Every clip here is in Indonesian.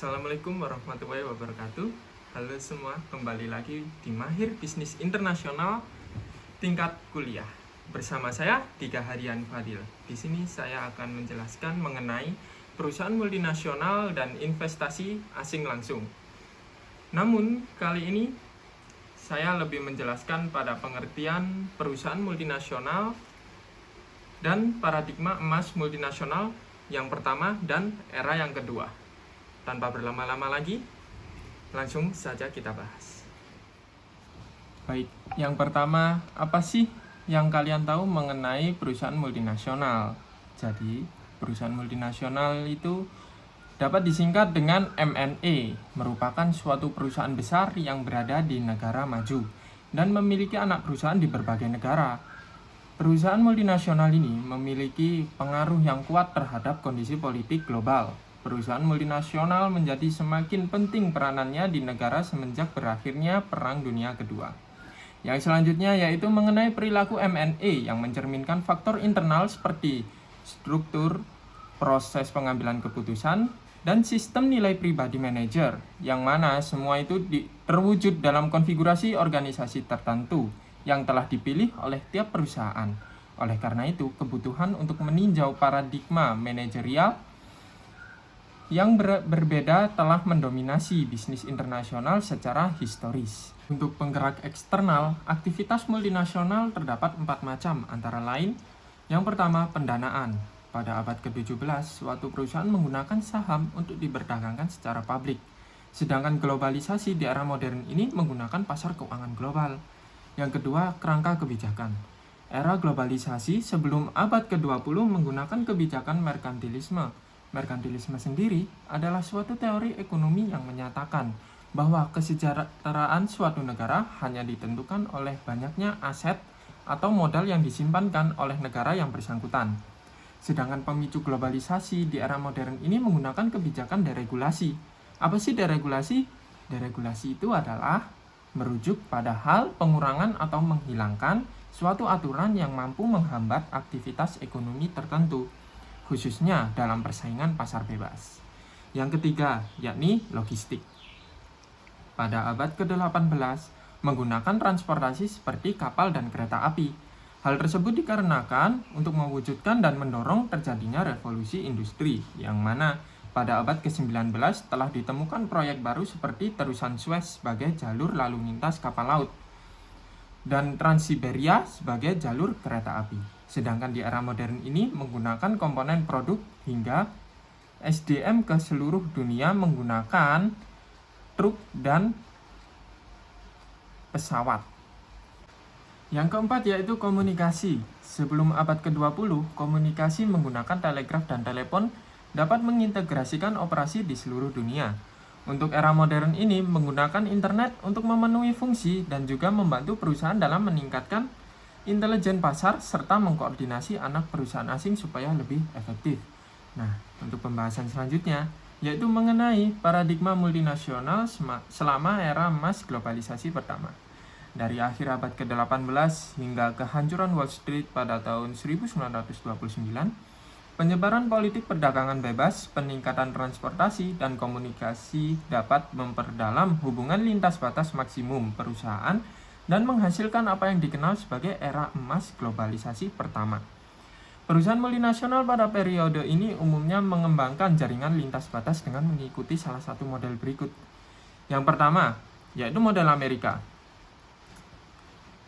Assalamualaikum warahmatullahi wabarakatuh. Halo semua, kembali lagi di Mahir Bisnis Internasional tingkat kuliah. Bersama saya Dika Harian Fadil. Di sini saya akan menjelaskan mengenai perusahaan multinasional dan investasi asing langsung. Namun kali ini saya lebih menjelaskan pada pengertian perusahaan multinasional dan paradigma emas multinasional yang pertama dan era yang kedua. Tanpa berlama-lama lagi, langsung saja kita bahas. Baik, yang pertama, apa sih yang kalian tahu mengenai perusahaan multinasional? Jadi, perusahaan multinasional itu dapat disingkat dengan M&A, merupakan suatu perusahaan besar yang berada di negara maju dan memiliki anak perusahaan di berbagai negara. Perusahaan multinasional ini memiliki pengaruh yang kuat terhadap kondisi politik global. Perusahaan multinasional menjadi semakin penting peranannya di negara semenjak berakhirnya Perang Dunia Kedua. Yang selanjutnya yaitu mengenai perilaku M&A yang mencerminkan faktor internal seperti struktur, proses pengambilan keputusan, dan sistem nilai pribadi manajer, yang mana semua itu terwujud dalam konfigurasi organisasi tertentu yang telah dipilih oleh tiap perusahaan. Oleh karena itu, kebutuhan untuk meninjau paradigma manajerial yang berbeda telah mendominasi bisnis internasional secara historis. Untuk penggerak eksternal, aktivitas multinasional terdapat 4 macam, antara lain yang pertama, pendanaan. Pada abad ke-17, suatu perusahaan menggunakan saham untuk diperdagangkan secara publik. Sedangkan globalisasi di era modern ini menggunakan pasar keuangan global. Yang kedua, kerangka kebijakan. Era globalisasi sebelum abad ke-20 menggunakan kebijakan merkantilisme. Merkantilisme sendiri adalah suatu teori ekonomi yang menyatakan bahwa kesejahteraan suatu negara hanya ditentukan oleh banyaknya aset atau modal yang disimpankan oleh negara yang bersangkutan. Sedangkan pemicu globalisasi di era modern ini menggunakan kebijakan deregulasi. Apa sih deregulasi? Deregulasi itu adalah merujuk pada hal pengurangan atau menghilangkan suatu aturan yang mampu menghambat aktivitas ekonomi tertentu, khususnya dalam persaingan pasar bebas. Yang ketiga, yakni logistik. Pada abad ke-18, menggunakan transportasi seperti kapal dan kereta api. Hal tersebut dikarenakan untuk mewujudkan dan mendorong terjadinya revolusi industri, yang mana pada abad ke-19 telah ditemukan proyek baru seperti terusan Suez sebagai jalur lalu lintas kapal laut dan Trans-Siberia sebagai jalur kereta api. Sedangkan di era modern ini menggunakan komponen produk hingga SDM ke seluruh dunia menggunakan truk dan pesawat. Yang keempat yaitu komunikasi. Sebelum abad ke-20, komunikasi menggunakan telegraf dan telepon dapat mengintegrasikan operasi di seluruh dunia. Untuk era modern ini menggunakan internet untuk memenuhi fungsi dan juga membantu perusahaan dalam meningkatkan intelijen pasar serta mengkoordinasi anak perusahaan asing supaya lebih efektif. Nah, untuk pembahasan selanjutnya yaitu mengenai paradigma multinasional selama era emas globalisasi pertama. Dari akhir abad ke-18 hingga kehancuran Wall Street pada tahun 1929, penyebaran politik perdagangan bebas, peningkatan transportasi, dan komunikasi dapat memperdalam hubungan lintas batas maksimum perusahaan dan menghasilkan apa yang dikenal sebagai era emas globalisasi pertama. Perusahaan multinasional pada periode ini umumnya mengembangkan jaringan lintas batas dengan mengikuti salah satu model berikut. Yang pertama, yaitu model Amerika.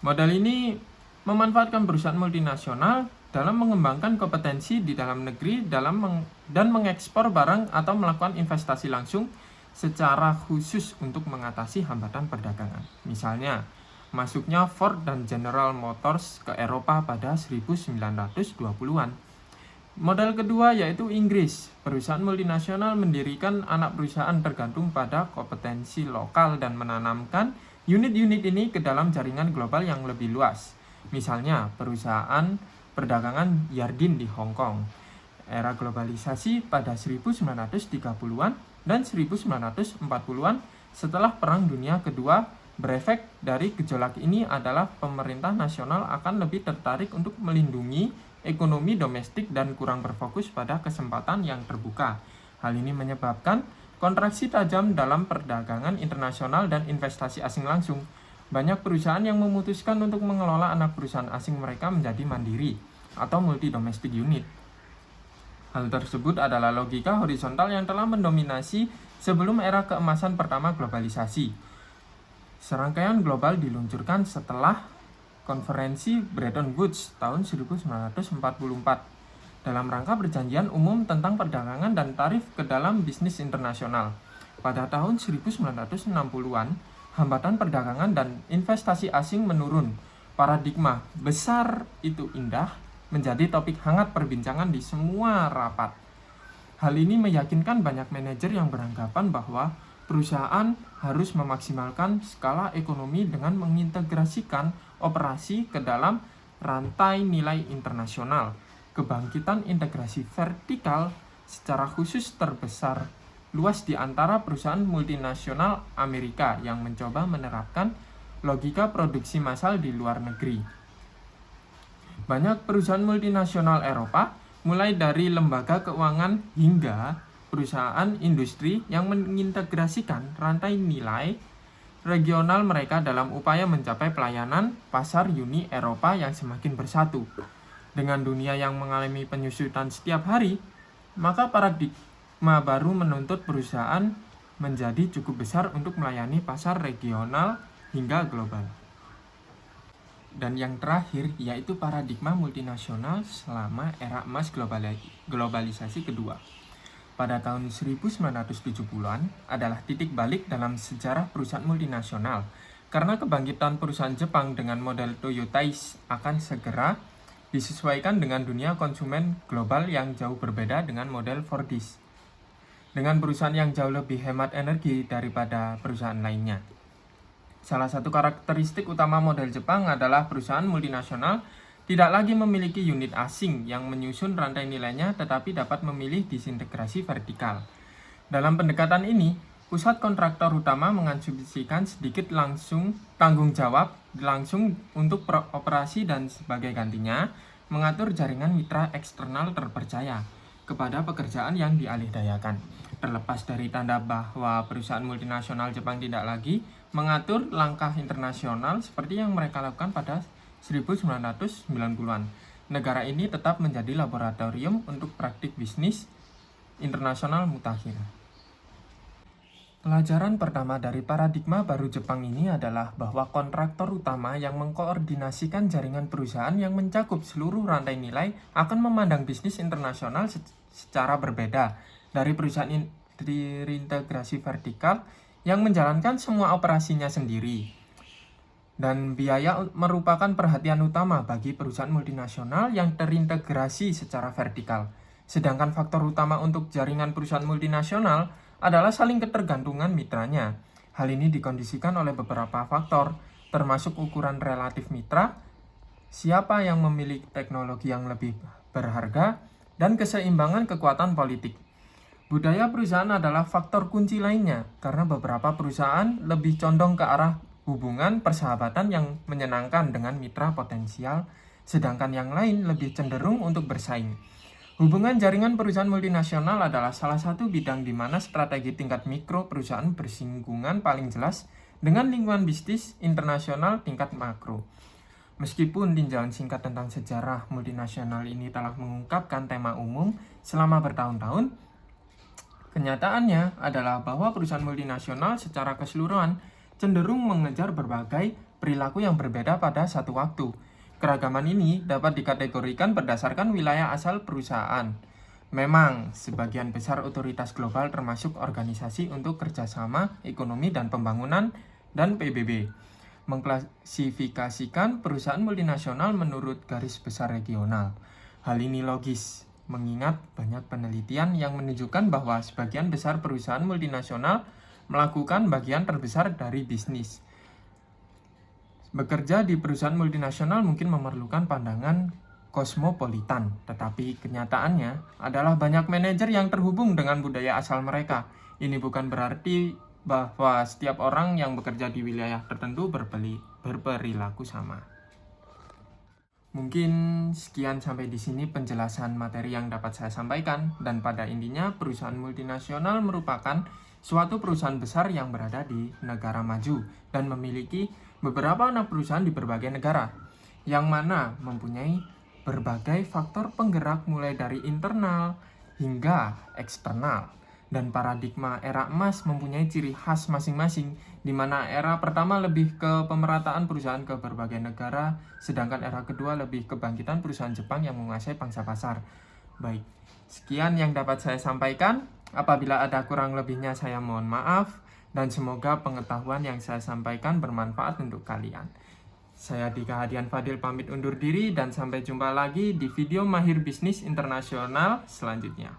Model ini memanfaatkan perusahaan multinasional dalam mengembangkan kompetensi di dalam negeri dan mengekspor barang atau melakukan investasi langsung secara khusus untuk mengatasi hambatan perdagangan. Misalnya, masuknya Ford dan General Motors ke Eropa pada 1920-an. Model kedua yaitu Inggris. Perusahaan multinasional mendirikan anak perusahaan tergantung pada kompetensi lokal dan menanamkan unit-unit ini ke dalam jaringan global yang lebih luas. Misalnya, perusahaan perdagangan Yardin di Hong Kong. Era globalisasi pada 1930-an dan 1940-an setelah Perang Dunia Kedua berefek dari gejolak ini adalah pemerintah nasional akan lebih tertarik untuk melindungi ekonomi domestik dan kurang berfokus pada kesempatan yang terbuka. Hal ini menyebabkan Kontraksi tajam dalam perdagangan internasional dan investasi asing langsung. Banyak perusahaan yang memutuskan untuk mengelola anak perusahaan asing mereka menjadi mandiri atau multi-domestic unit. Hal tersebut adalah logika horizontal yang telah mendominasi sebelum era keemasan pertama globalisasi. Serangkaian global diluncurkan setelah konferensi Bretton Woods tahun 1944 dalam rangka perjanjian umum tentang perdagangan dan tarif ke dalam bisnis internasional. Pada tahun 1960-an, hambatan perdagangan dan investasi asing menurun. Paradigma besar itu indah menjadi topik hangat perbincangan di semua rapat. Hal ini meyakinkan banyak manajer yang beranggapan bahwa perusahaan harus memaksimalkan skala ekonomi dengan mengintegrasikan operasi ke dalam rantai nilai internasional. Kebangkitan integrasi vertikal secara khusus terbesar luas di antara perusahaan multinasional Amerika yang mencoba menerapkan logika produksi massal di luar negeri. Banyak perusahaan multinasional Eropa, mulai dari lembaga keuangan hingga perusahaan industri yang mengintegrasikan rantai nilai regional mereka dalam upaya mencapai pelayanan pasar Uni Eropa yang semakin bersatu. Dengan dunia yang mengalami penyusutan setiap hari, maka paradigma baru menuntut perusahaan menjadi cukup besar untuk melayani pasar regional hingga global. Dan yang terakhir yaitu paradigma multinasional selama era emas globalisasi kedua. Pada tahun 1970-an adalah titik balik dalam sejarah perusahaan multinasional, karena kebangkitan perusahaan Jepang dengan model Toyotais akan segera disesuaikan dengan dunia konsumen global yang jauh berbeda dengan model Fordis, dengan perusahaan yang jauh lebih hemat energi daripada perusahaan lainnya. Salah satu karakteristik utama model Jepang adalah perusahaan multinasional tidak lagi memiliki unit asing yang menyusun rantai nilainya, tetapi dapat memilih disintegrasi vertikal. Dalam pendekatan ini, pusat kontraktor utama mengasumsikan sedikit langsung tanggung jawab langsung untuk operasi dan sebagai gantinya mengatur jaringan mitra eksternal terpercaya kepada pekerjaan yang dialihdayakan. Terlepas dari tanda bahwa perusahaan multinasional Jepang tidak lagi mengatur langkah internasional seperti yang mereka lakukan pada 1990-an, negara ini tetap menjadi laboratorium untuk praktik bisnis internasional mutakhir. Pelajaran pertama dari paradigma baru Jepang ini adalah bahwa kontraktor utama yang mengkoordinasikan jaringan perusahaan yang mencakup seluruh rantai nilai akan memandang bisnis internasional secara berbeda dari perusahaan terintegrasi vertikal yang menjalankan semua operasinya sendiri. Dan biaya merupakan perhatian utama bagi perusahaan multinasional yang terintegrasi secara vertikal. Sedangkan faktor utama untuk jaringan perusahaan multinasional adalah saling ketergantungan mitranya. Hal ini dikondisikan oleh beberapa faktor, termasuk ukuran relatif mitra, siapa yang memiliki teknologi yang lebih berharga, dan keseimbangan kekuatan politik. Budaya perusahaan adalah faktor kunci lainnya, karena beberapa perusahaan lebih condong ke arah hubungan persahabatan yang menyenangkan dengan mitra potensial, sedangkan yang lain lebih cenderung untuk bersaing. Hubungan jaringan perusahaan multinasional adalah salah satu bidang di mana strategi tingkat mikro perusahaan bersinggungan paling jelas dengan lingkungan bisnis internasional tingkat makro. Meskipun tinjauan singkat tentang sejarah multinasional ini telah mengungkapkan tema umum selama bertahun-tahun, kenyataannya adalah bahwa perusahaan multinasional secara keseluruhan cenderung mengejar berbagai perilaku yang berbeda pada satu waktu. Keragaman ini dapat dikategorikan berdasarkan wilayah asal perusahaan. Memang, sebagian besar otoritas global termasuk Organisasi untuk Kerjasama Ekonomi dan Pembangunan dan PBB mengklasifikasikan perusahaan multinasional menurut garis besar regional. Hal ini logis, mengingat banyak penelitian yang menunjukkan bahwa sebagian besar perusahaan multinasional melakukan bagian terbesar dari bisnis. Bekerja di perusahaan multinasional mungkin memerlukan pandangan kosmopolitan, tetapi kenyataannya adalah banyak manajer yang terhubung dengan budaya asal mereka. Ini bukan berarti bahwa setiap orang yang bekerja di wilayah tertentu berperilaku sama. Mungkin sekian sampai di sini penjelasan materi yang dapat saya sampaikan, dan pada intinya perusahaan multinasional merupakan suatu perusahaan besar yang berada di negara maju dan memiliki beberapa anak perusahaan di berbagai negara, yang mana mempunyai berbagai faktor penggerak mulai dari internal hingga eksternal. Dan paradigma era emas mempunyai ciri khas masing-masing, di mana era pertama lebih ke pemerataan perusahaan ke berbagai negara, sedangkan era kedua lebih kebangkitan perusahaan Jepang yang menguasai pangsa pasar. Baik, sekian yang dapat saya sampaikan. Apabila ada kurang lebihnya saya mohon maaf, dan semoga pengetahuan yang saya sampaikan bermanfaat untuk kalian. Saya Dika Hadian Fadil pamit undur diri, dan sampai jumpa lagi di video Mahir Bisnis Internasional selanjutnya.